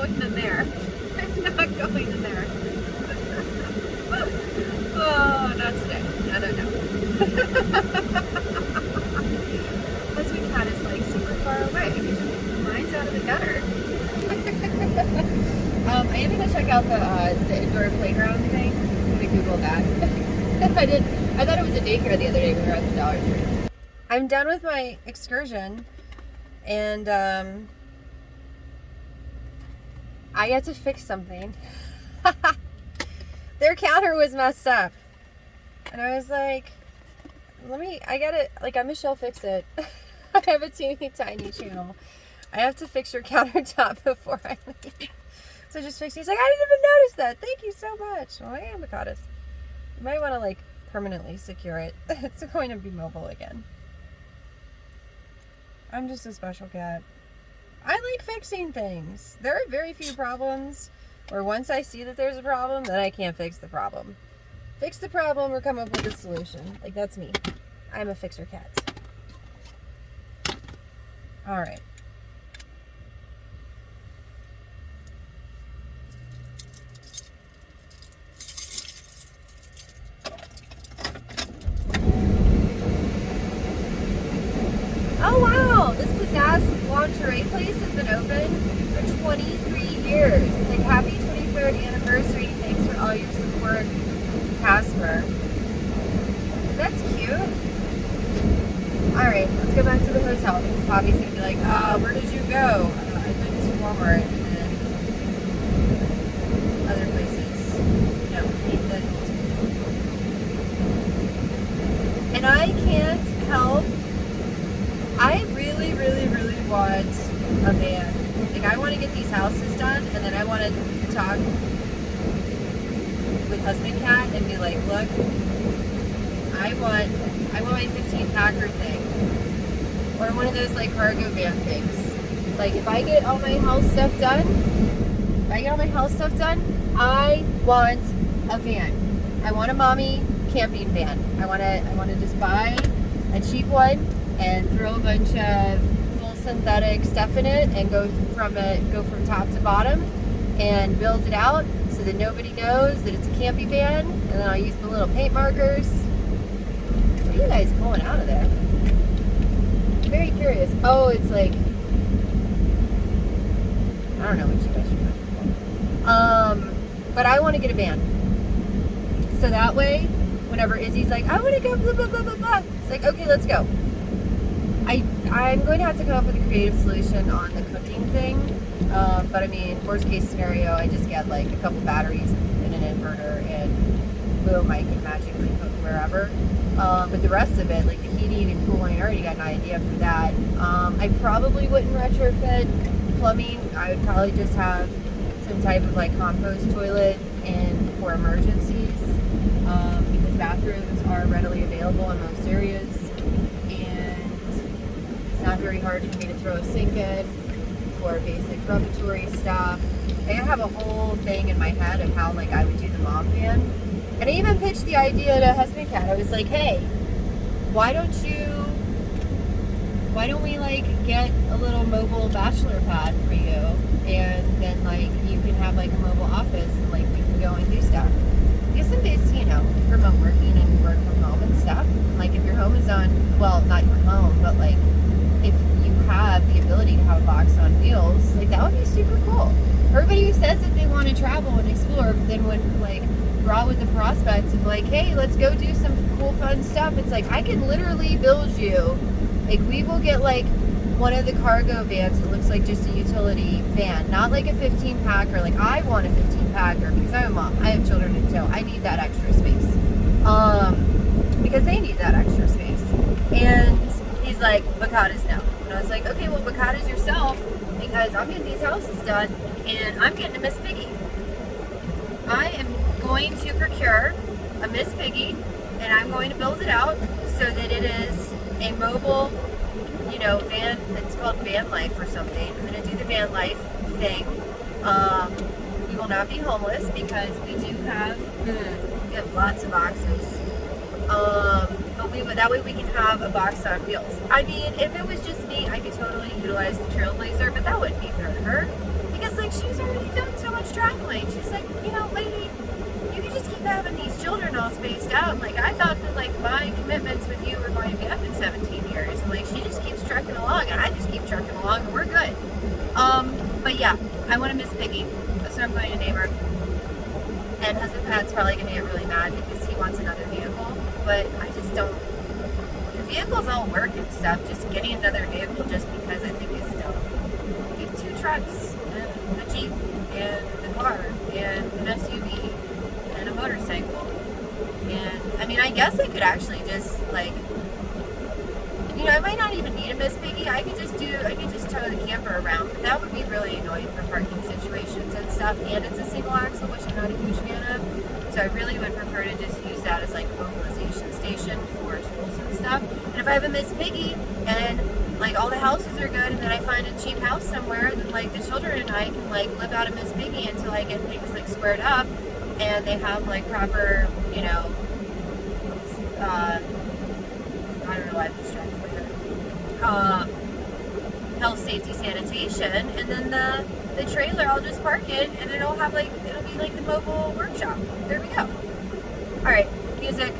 going in there. I'm not going in there. Oh, not today. No. Husband cat is like super far away. Mine's out of the gutter. I am gonna check out the indoor playground thing. I'm gonna Google that. I thought it was a daycare the other day when we were at the Dollar Tree. I'm done with my excursion, and I had to fix something. Their counter was messed up. And I was like, I gotta, like, I'm Michelle Fix It. I have a teeny tiny channel. I have to fix your countertop before I leave. So just fix it. He's like, I didn't even notice that. Thank you so much. Well, I am avocados. You might want to, like, permanently secure it. It's going to be mobile again. I'm just a special cat. I like fixing things. There are very few problems where once I see that there's a problem, then I can't fix the problem. Fix the problem or come up with a solution. Like, that's me. I'm a fixer cat. All right. Oh wow, this Pizzazz lingerie place has been open for 23 years. Like, happy 23rd anniversary. Thanks for all your support, Casper. That's cute. Alright, let's go back to the hotel because Poppy's gonna be like, where did you go? I went to Walmart and then other places. No, he didn't. And I can't help. I really want a van. Like, I want to get these houses done, and then I want to talk with husband cat and be like, look, I want my 15 packer thing, or one of those like cargo van things. Like, if I get all my house stuff done, I want a van. I want a mommy camping van. I want to just buy a cheap one and throw a bunch of full synthetic stuff in it and go from top to bottom and build it out so that nobody knows that it's a camping van. And then I'll use my little paint markers. What are you guys pulling out of there? I'm very curious. Oh, it's like, I don't know what you guys are doing. But I want to get a van. So that way, whenever Izzy's like, I want to go blah, blah, blah, blah, blah. It's like, okay, let's go. I'm going to have to come up with a creative solution on the cooking thing. But I mean, worst case scenario, I just get like a couple batteries and an inverter and boom, I can magically cook wherever. But the rest of it, like the heating and cooling, I already got an idea for that. I probably wouldn't retrofit plumbing. I would probably just have some type of like compost toilet and for emergencies, because bathrooms are readily available in most areas. Not very hard for me to throw a sink in for basic preparatory stuff. I have a whole thing in my head of how like I would do the mom van. And I even pitched the idea to husband cat. I was like, hey, why don't we like get a little mobile bachelor pad for you, and then like you can have like a mobile office and like we can go and do stuff. Because some days, you know, remote working and work from home and stuff. Like if your home is on, well, not your home, but like if you have the ability to have a box on wheels, like that would be super cool. Everybody who says that they want to travel and explore, but then when like brought with the prospects of like, hey, let's go do some cool fun stuff, it's like I can literally build you, like we will get like one of the cargo vans that looks like just a utility van, not like a 15 packer. Like I want a 15 packer because I'm a mom, I have children in tow, I need that extra space, because they need that extra space. And he's like, avocados no. And I was like, okay, well, avocados yourself, because I'm getting these houses done and I'm getting a Miss Piggy. I am going to procure a Miss Piggy and I'm going to build it out so that it is a mobile, you know, van. It's called van life or something. I'm going to do the van life thing. We will not be homeless because we have lots of boxes. But that way we can have a box on wheels. I mean, if it was just me, I could totally utilize the Trailblazer, but that wouldn't be fair to her. Because like, she's already done so much traveling. She's like, you know, lady, you can just keep having these children all spaced out. Like, I thought that, like, my commitments with you were going to be up in 17 years. And, like, she just keeps trucking along, and I just keep trucking along, and we're good. But yeah, I want to Miss Piggy. So I'm going to name her. And husband Pat's probably going to get really mad because he wants another vehicle. But I just don't. The vehicles all work and stuff. Just getting another vehicle just because I think is dumb. We have 2 trucks, and a Jeep, and a car, and an SUV, and a motorcycle. And I mean, I guess I could actually just like, you know, I might not even need a Miss Piggy. I could just tow the camper around, but that would be really annoying for parking situations and stuff. And it's a single axle, which I'm not a huge fan of. So I really would prefer to just use that as like a mobilization station for tools and stuff. And if I have a Miss Piggy and like all the houses are good, and then I find a cheap house somewhere, then like the children and I can like live out of Miss Piggy until I get things like squared up, and they have like proper, you know, I don't know why I'm distracted with it. Health, safety, sanitation, and then the trailer, I'll just park it, and it'll be like the mobile workshop. There we go. All right, music.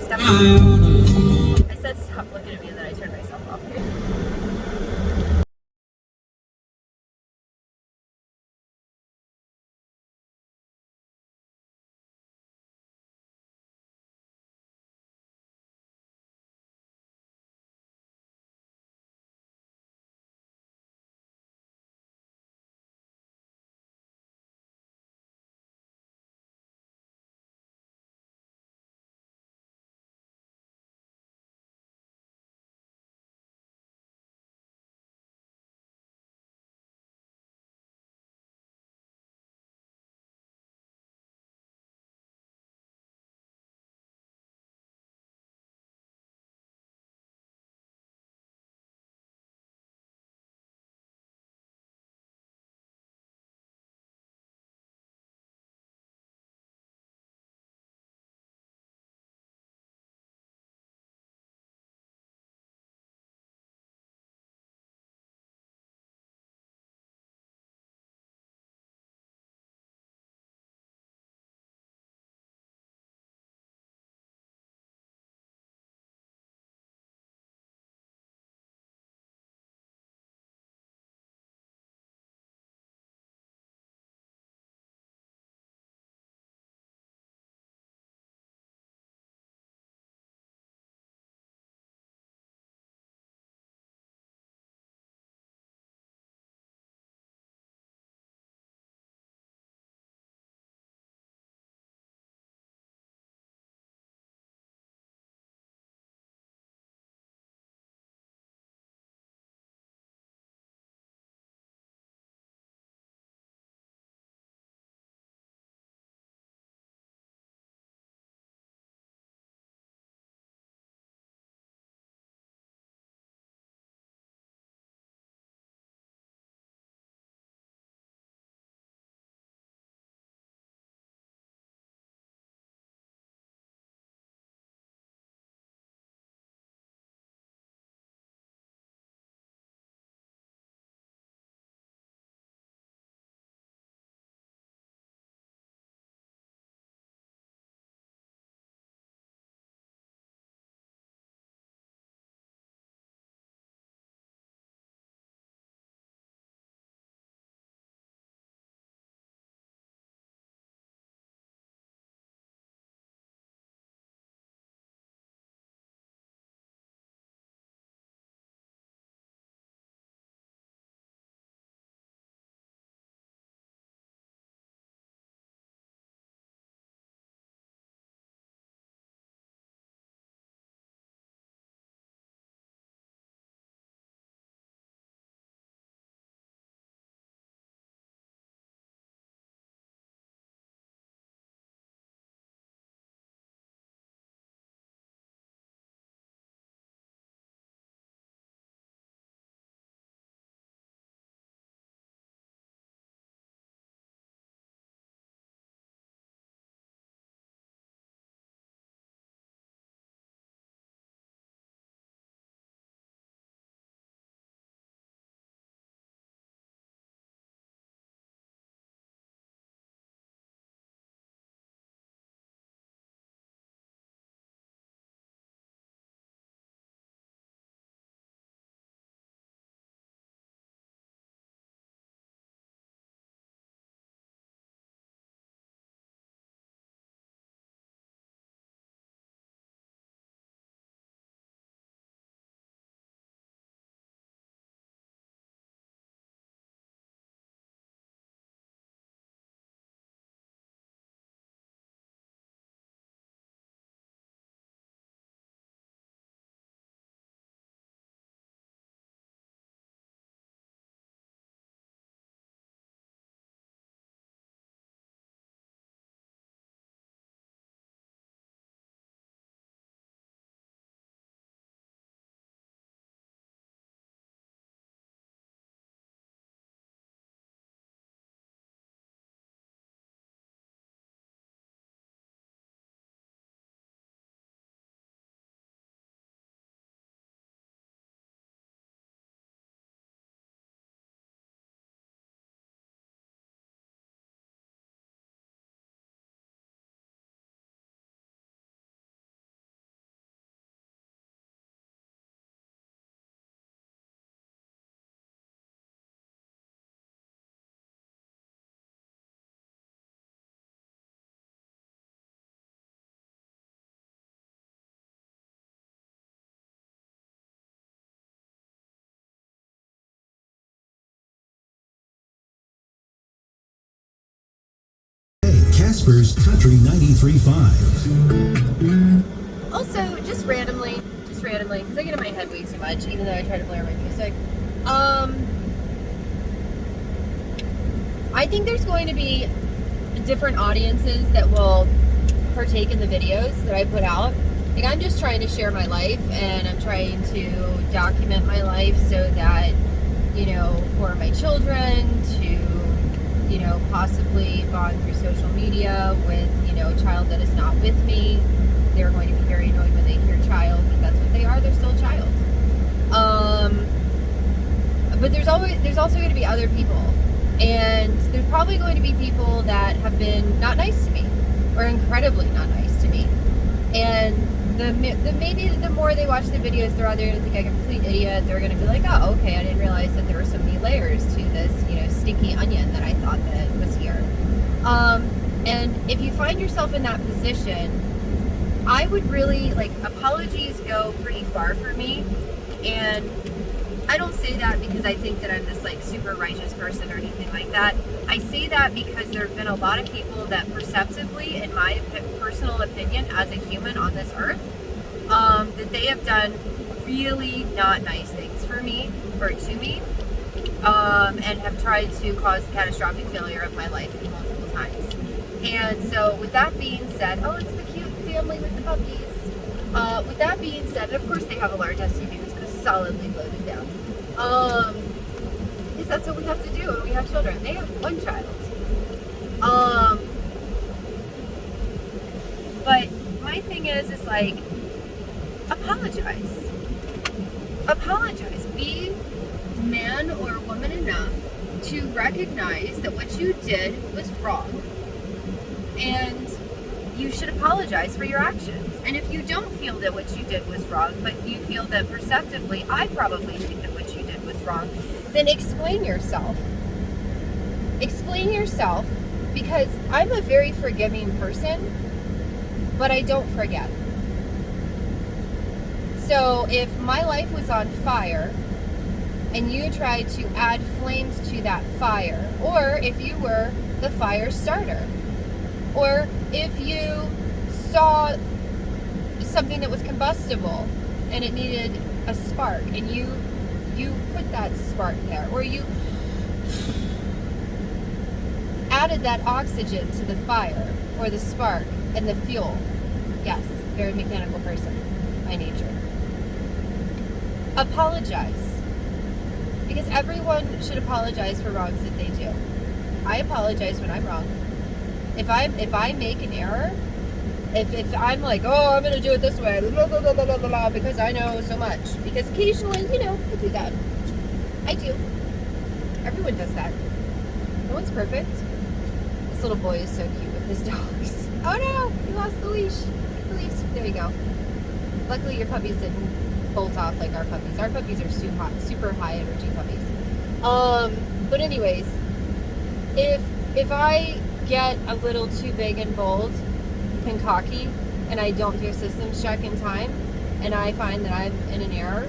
Stop. I said stop looking at me, and then I turned myself off. Jasper's Country 93.5. Also, just randomly, because I get in my head way too much, even though I try to blare my music. I think there's going to be different audiences that will partake in the videos that I put out. Like, I'm just trying to share my life, and I'm trying to document my life so that, you know, for my children to, you know, possibly bond through social media with, you know, a child that is not with me. They're going to be very annoyed when they hear child, but that's what they are. They're still a child. But there's also going to be other people, and there's probably going to be people that have been not nice to me, or incredibly not nice to me. And maybe the more they watch the videos, they're either going to think I'm a complete idiot. They're going to be like, oh, okay, I didn't realize that there were so many layers to this, you know, stinky onion that I thought that was here. And if you find yourself in that position, I would really, like, apologies go pretty far for me. And I don't say that because I think that I'm this, like, super righteous person or anything like that. I say that because there have been a lot of people that perceptively, in my personal opinion, as a human on this earth, that they have done really not nice things for me or to me, and have tried to cause catastrophic failure of my life multiple times. And so with that being said, oh, it's the cute family with the puppies. With that being said, and of course they have a large SUV that's solidly loaded down. Because that's what we have to do when we have children. They have one child. But my thing is like, apologize. Apologize. Be man or woman enough to recognize that what you did was wrong. And you should apologize for your actions. And if you don't feel that what you did was wrong, but you feel that perceptively, I probably think that what you did was wrong, then explain yourself. Explain yourself, because I'm a very forgiving person, but I don't forget. So if my life was on fire and you tried to add flames to that fire, or if you were the fire starter, or if you saw something that was combustible and it needed a spark and you put that spark there, or you added that oxygen to the fire or the spark and the fuel. Yes, very mechanical person by nature. Apologize. Because everyone should apologize for wrongs that they do. I apologize when I'm wrong. If I make an error, if I'm like, oh, I'm going to do it this way, blah, blah, blah, blah, blah, blah, because I know so much. Because occasionally, you know, I do that. I do. Everyone does that. No one's perfect. This little boy is so cute with his dogs. Oh no, he lost the leash. Get the leash. There you go. Luckily your puppies didn't bolt off like our puppies. Our puppies are super high energy puppies. But anyways, if I get a little too big and bold and cocky and I don't do a systems check in time and I find that I'm in an error,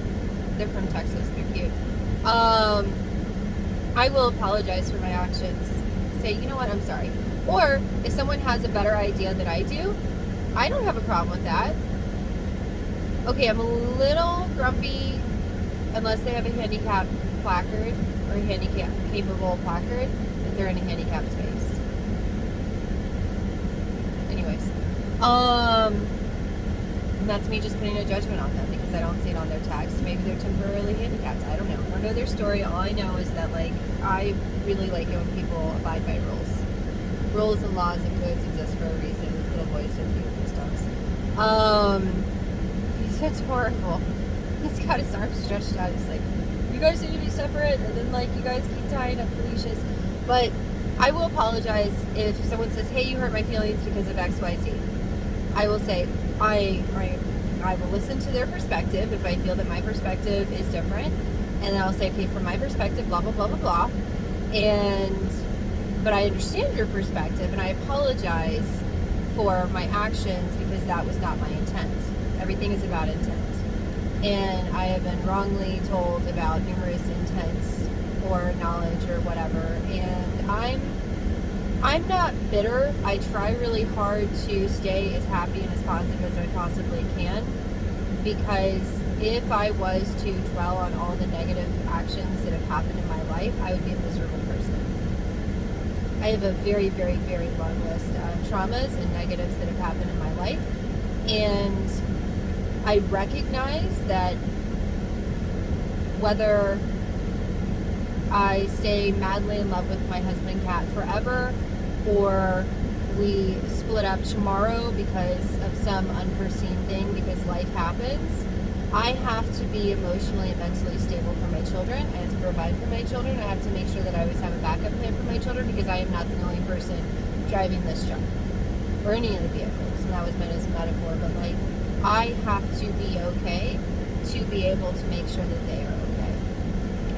they're from Texas, they're cute, I will apologize for my actions. Say, you know what, I'm sorry. Or if someone has a better idea than I do, I don't have a problem with that. Okay, I'm a little grumpy unless they have a handicap placard or a handicap capable placard if they're in a handicap space. Anyways, and that's me just putting a judgment on them because I don't see it on their tags. So maybe they're temporarily handicapped. I don't know. I don't know their story. All I know is that, like, I really like it when people abide by rules. Rules and laws and codes exist for a reason. This little boy is so cute with his dogs. It's horrible. He's got his arms stretched out. He's like, you guys need to be separate, and then, like, you guys keep tying up the leashes. But I will apologize if someone says, hey, you hurt my feelings because of X, Y, Z. I will say, I will listen to their perspective if I feel that my perspective is different. And then I'll say, okay, from my perspective, blah, blah, blah, blah, blah. But I understand your perspective, and I apologize for my actions because that was not my intent. Everything is about intent. And I have been wrongly told about numerous intents or knowledge or whatever. And I'm not bitter. I try really hard to stay as happy and as positive as I possibly can, because if I was to dwell on all the negative actions that have happened in my life, I would be a miserable person. I have a very, very, very long list of traumas and negatives that have happened in my life, and I recognize that whether I stay madly in love with my husband Kat forever, or we split up tomorrow because of some unforeseen thing, because life happens, I have to be emotionally and mentally stable for my children. I have to provide for my children. I have to make sure that I always have a backup plan for my children, because I am not the only person driving this truck or any of the vehicles. And that was meant as a metaphor, but like, I have to be okay to be able to make sure that they are okay.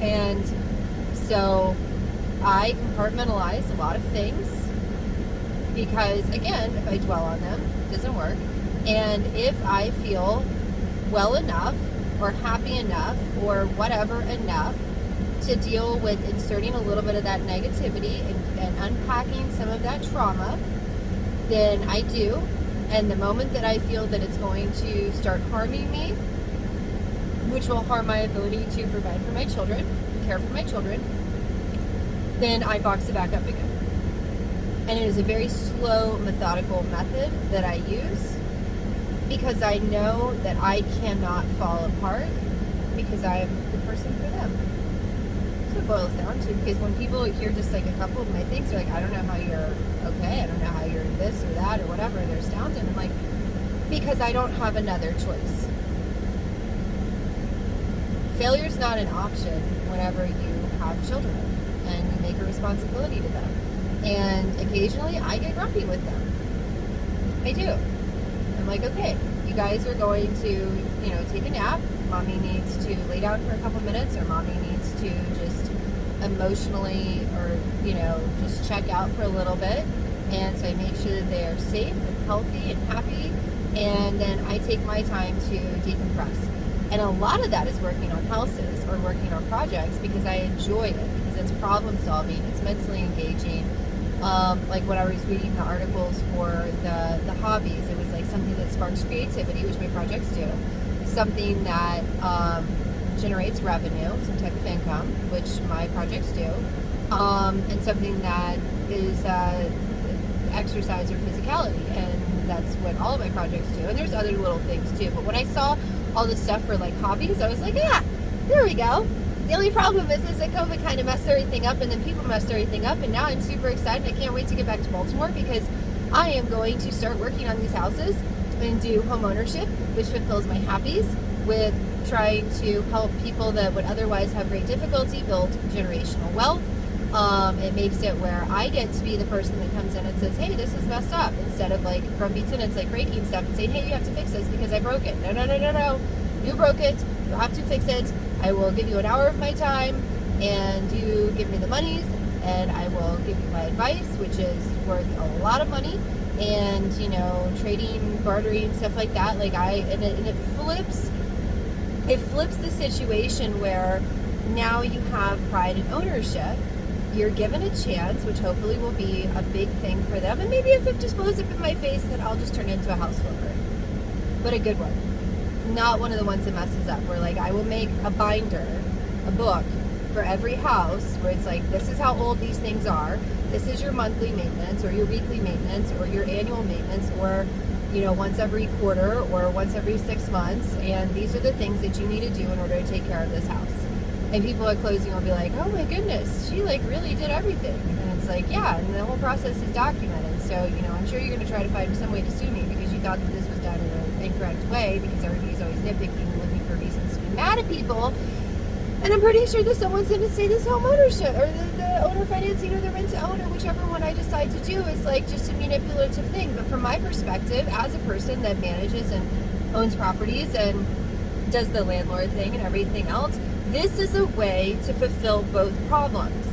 And so I compartmentalize a lot of things, because again, if I dwell on them, it doesn't work. And if I feel well enough or happy enough or whatever enough to deal with inserting a little bit of that negativity and unpacking some of that trauma, then I do. And the moment that I feel that it's going to start harming me, which will harm my ability to provide for my children, care for my children, then I box it back up again. And it is a very slow, methodical method that I use, because I know that I cannot fall apart, because I am the person for them. That's what it boils down to. Because when people hear just like a couple of my things, they're like, I don't know how you're okay, I don't know how you're this or that or whatever, they're astounded. I'm like, because I don't have another choice. Failure's not an option whenever you have children and you make a responsibility to them. And occasionally I get grumpy with them. I do. I'm like, okay, you guys are going to, take a nap. Mommy needs to lay down for a couple minutes, or mommy needs to just emotionally or, just check out for a little bit. And so I make sure that they are safe and healthy and happy. And then I take my time to decompress. And a lot of that is working on houses or working on projects, because I enjoy it, because it's problem solving, it's mentally engaging. Like when I was reading the articles for the hobbies, it was like something that sparks creativity, which my projects do, something that generates revenue, some type of income, which my projects do, and something that is exercise or physicality, and that's what all of my projects do. And there's other little things too, but when I saw all this stuff for like hobbies, I was like, yeah, there we go. The only problem is that COVID kind of messed everything up, and then people messed everything up, and now I'm super excited. I can't wait to get back to Baltimore, because I am going to start working on these houses and do home ownership, which fulfills my happies with trying to help people that would otherwise have great difficulty build generational wealth. It makes it where I get to be the person that comes in and says, hey, this is messed up, instead of like grumpy tenants like breaking stuff and saying, hey, you have to fix this because I broke it. No. You broke it. You have to fix it. I will give you an hour of my time, and you give me the monies, and I will give you my advice, which is worth a lot of money. And trading, bartering, stuff like that. And it flips the situation where now you have pride and ownership. You're given a chance, which hopefully will be a big thing for them. And maybe if it just blows up in my face, then I'll just turn it into a house flipper. But a good one. Not one of the ones that messes up, where like I will make a binder, a book for every house, where it's like, this is how old these things are, this is your monthly maintenance or your weekly maintenance or your annual maintenance, or once every quarter or once every 6 months, and these are the things that you need to do in order to take care of this house. And people at closing will be like, oh my goodness, she like really did everything. And it's like, yeah, and the whole process is documented. So I'm sure you're going to try to find some way to sue me because you thought that this was done in an incorrect way, because everybody's always nitpicking and looking for reasons to be mad at people. And I'm pretty sure that someone's going to say this home ownership or the owner financing or the rent to own, or whichever one I decide to do, is like just a manipulative thing. But from my perspective, as a person that manages and owns properties and does the landlord thing and everything else, this is a way to fulfill both problems.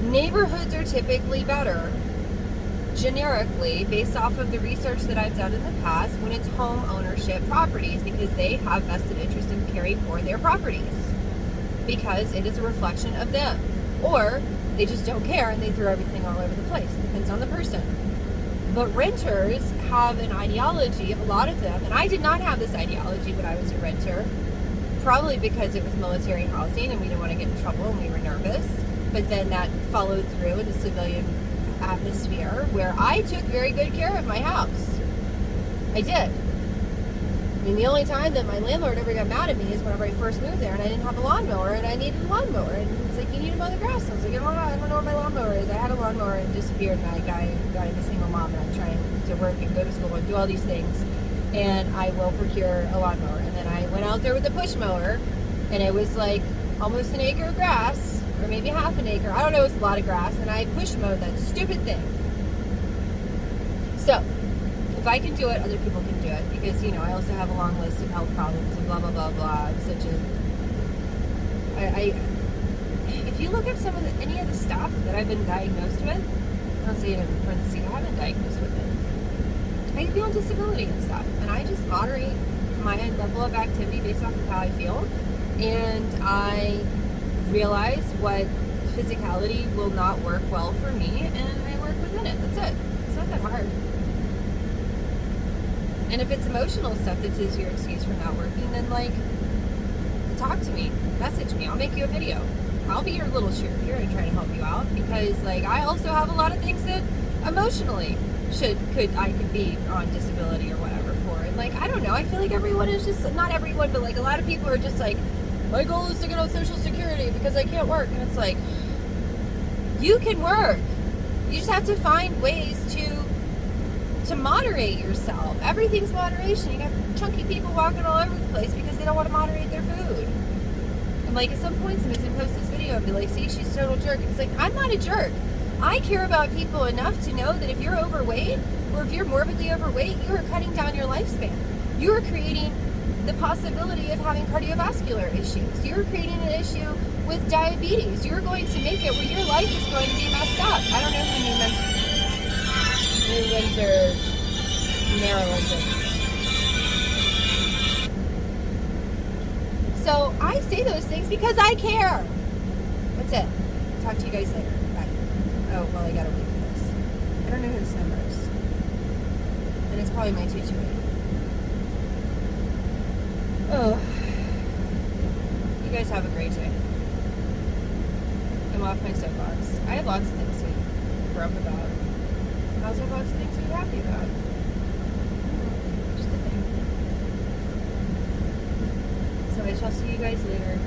Neighborhoods are typically better, generically, based off of the research that I've done in the past, when it's home ownership properties, because they have vested interest in caring for their properties, because it is a reflection of them. Or They just don't care and they throw everything all over the place. It depends on the person. But renters have an ideology, a lot of them, and I did not have this ideology when I was a renter, probably because it was military housing and we didn't want to get in trouble and we were nervous. But then that followed through in the civilian atmosphere where I took very good care of my house. I did. I mean, the only time that my landlord ever got mad at me is whenever I first moved there and I didn't have a lawnmower and I needed a lawnmower. And he was like, you need to mow the grass. I was like, I don't know where my lawnmower is. I had a lawnmower and it disappeared, and I got into single mom, and I'm trying to work and go to school and do all these things. And I will procure a lawnmower. And then I went out there with a push mower, and it was like almost an acre of grass, or maybe half an acre. I don't know, it was a lot of grass, and I push mowed that stupid thing. So, if I can do it, other people can do it, because, you know, I also have a long list of health problems and blah, blah, blah, blah. I'm such a... if you look up any of the stuff that I've been diagnosed with, I'll say it in parentheses, I haven't been diagnosed with it. I could be on disability and stuff, and I just moderate my level of activity based off of how I feel, and I realize what physicality will not work well for me, and I work within it. That's it. It's not that hard. And if it's emotional stuff that is your excuse for not working, then, like, talk to me, message me, I'll make you a video. I'll be your little cheerleader and try to help you out, because, like, I also have a lot of things that emotionally I could be on disability or whatever for. And, like, I don't know, I feel like everyone is just, not everyone, but, like, a lot of people are just like, my goal is to get on Social Security because I can't work. And it's like, you can work. You just have to find ways to moderate yourself. Everything's moderation. You got chunky people walking all over the place because they don't want to moderate their food. And, like, at some point somebody's gonna post this video and be like, see, she's a total jerk. And it's like, I'm not a jerk. I care about people enough to know that if you're overweight, or if you're morbidly overweight, you are cutting down your lifespan. You are creating the possibility of having cardiovascular issues. You're creating an issue with diabetes. You're going to make it where your life is going to be messed up. I don't know who New Windsor, Maryland is. So I say those things because I care. That's it. Talk to you guys later. Bye. Oh, well, I gotta wait for this. I don't know who this number is. And it's probably my 228. Oh. You guys have a great day. I'm off my soapbox. I have lots of things to grump about. I also have lots of things to be happy about. Just a thing. So I shall see you guys later.